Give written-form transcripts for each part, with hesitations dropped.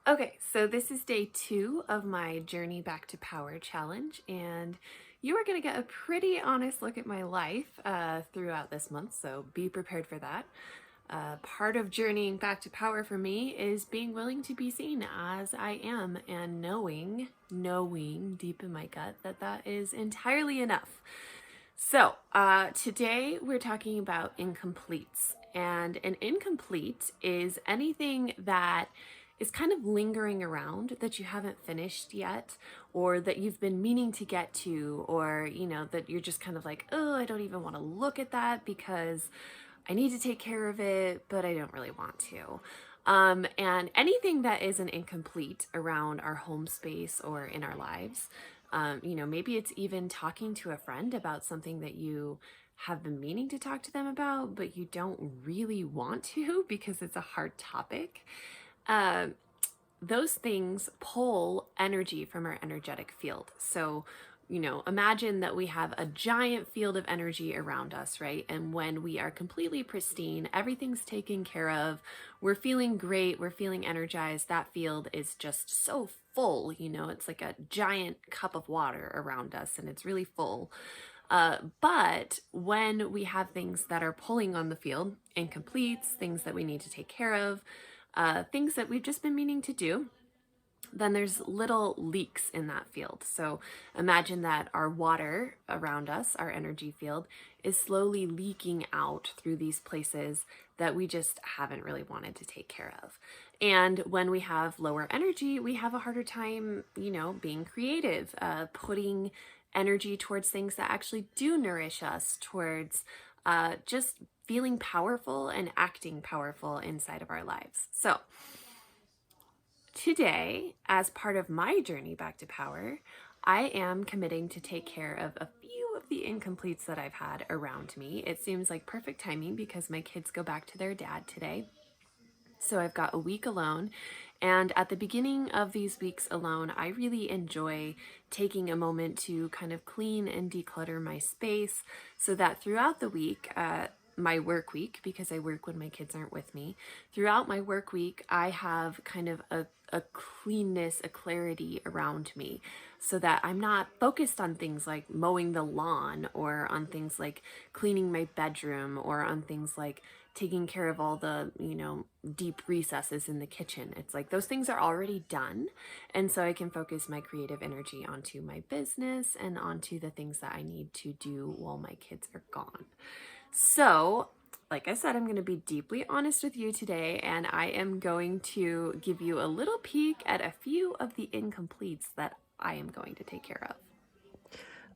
Okay, so this is day 2 of my Journey Back to Power challenge, and you are going to get a pretty honest look at my life throughout this month, so be prepared for that. Part of journeying back to power for me is being willing to be seen as I am and knowing deep in my gut that that is entirely enough. So, today we're talking about incompletes. And an incomplete is anything that is kind of lingering around that you haven't finished yet, or that you've been meaning to get to, or, that you're just kind of like, oh, I don't even want to look at that because I need to take care of it, but I don't really want to. And anything that is an incomplete around our home space or in our lives, maybe it's even talking to a friend about something that you have been meaning to talk to them about, but you don't really want to because it's a hard topic. Um, those things pull energy from our energetic field. So, imagine that we have a giant field of energy around us, right? And when we are completely pristine, everything's taken care of, we're feeling great, we're feeling energized, that field is just so full, it's like a giant cup of water around us and it's really full. But when we have things that are pulling on the field, incompletes, things that we need to take care of, things that we've just been meaning to do, then there's little leaks in that field. So imagine that our water around us, our energy field, is slowly leaking out through these places that we just haven't really wanted to take care of. And when we have lower energy, we have a harder time, being creative, putting energy towards things that actually do nourish us, towards just feeling powerful and acting powerful inside of our lives. So, today, as part of my journey back to power, I am committing to take care of a few of the incompletes that I've had around me. It seems like perfect timing because my kids go back to their dad today. So I've got a week alone. And at the beginning of these weeks alone, I really enjoy taking a moment to kind of clean and declutter my space so that throughout the week, my work week, because I work when my kids aren't with me, throughout my work week, I have kind of a cleanness, a clarity around me so that I'm not focused on things like mowing the lawn or on things like cleaning my bedroom or on things like taking care of all the, deep recesses in the kitchen. It's like those things are already done. And so I can focus my creative energy onto my business and onto the things that I need to do while my kids are gone. So, like I said, I'm going to be deeply honest with you today, and I am going to give you a little peek at a few of the incompletes that I am going to take care of.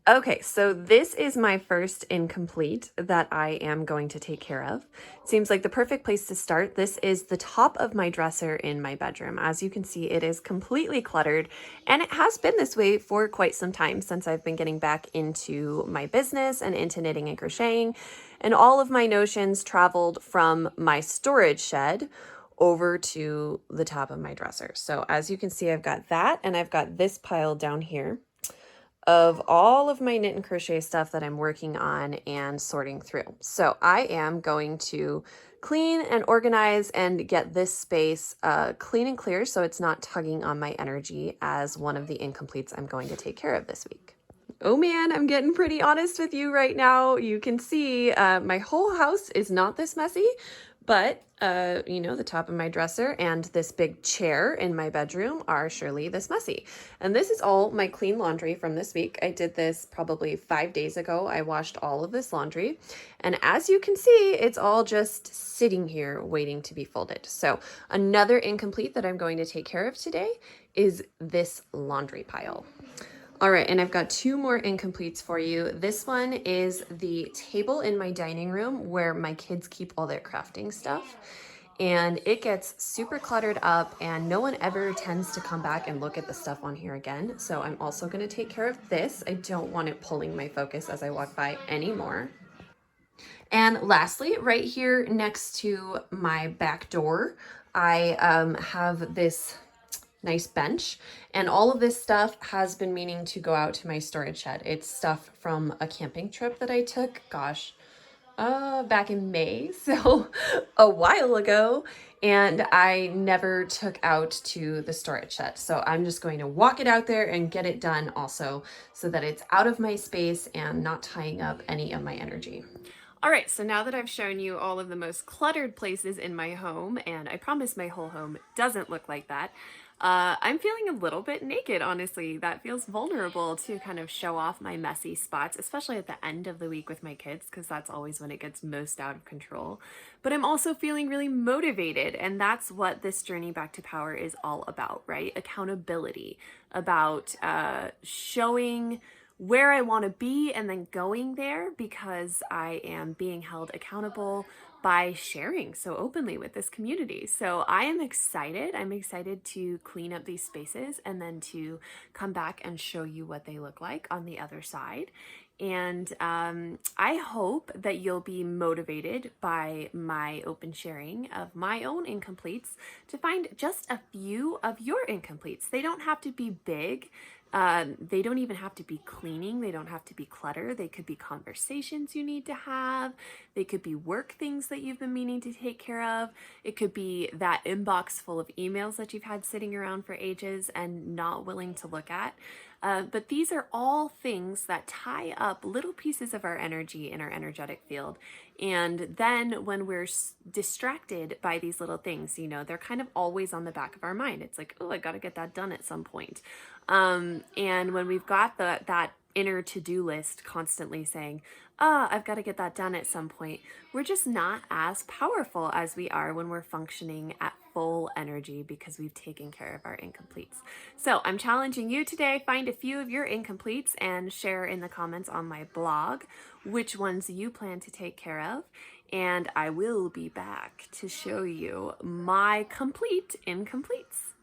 Okay, so this is my first incomplete that I am going to take care of. Seems like the perfect place to start. This is the top of my dresser in my bedroom. As you can see, it is completely cluttered, and it has been this way for quite some time since I've been getting back into my business and into knitting and crocheting. And all of my notions traveled from my storage shed over to the top of my dresser. So as you can see, I've got that, and I've got this pile down here of all of my knit and crochet stuff that I'm working on and sorting through. So I am going to clean and organize and get this space clean and clear so it's not tugging on my energy as one of the incompletes I'm going to take care of this week. Oh man, I'm getting pretty honest with you right now. You can see my whole house is not this messy, but the top of my dresser and this big chair in my bedroom are surely this messy. And this is all my clean laundry from this week. I did this probably 5 days ago. I washed all of this laundry. And as you can see, it's all just sitting here waiting to be folded. So another incomplete that I'm going to take care of today is this laundry pile. All right, and I've got 2 more incompletes for you. This one is the table in my dining room where my kids keep all their crafting stuff. And it gets super cluttered up and no one ever tends to come back and look at the stuff on here again. So I'm also gonna take care of this. I don't want it pulling my focus as I walk by anymore. And lastly, right here next to my back door, I have this nice bench, and all of this stuff has been meaning to go out to my storage shed. It's stuff from a camping trip that I took, gosh, Back in May, so a while ago, and I never took out to the storage shed. So I'm just going to walk it out there and get it done also so that it's out of my space and not tying up any of my energy. All right, so now that I've shown you all of the most cluttered places in my home, and I promise my whole home doesn't look like that, I'm feeling a little bit naked, honestly. That feels vulnerable to kind of show off my messy spots, especially at the end of the week with my kids, because that's always when it gets most out of control. But I'm also feeling really motivated, and that's what this journey back to power is all about, right? Accountability, about showing where I want to be and then going there because I am being held accountable by sharing so openly with this community. So I am excited. I'm excited to clean up these spaces and then to come back and show you what they look like on the other side. And I hope that you'll be motivated by my open sharing of my own incompletes to find just a few of your incompletes. They don't have to be big. They don't even have to be cleaning. They don't have to be clutter. They could be conversations you need to have. They could be work things that you've been meaning to take care of. It could be that inbox full of emails that you've had sitting around for ages and not willing to look at. But these are all things that tie up little pieces of our energy in our energetic field. And then when we're distracted by these little things, you know, they're kind of always on the back of our mind. It's like, oh, I got to get that done at some point. And when we've got that inner to-do list constantly saying, I've got to get that done at some point, we're just not as powerful as we are when we're functioning at full energy because we've taken care of our incompletes. So I'm challenging you today, find a few of your incompletes and share in the comments on my blog which ones you plan to take care of. And I will be back to show you my complete incompletes.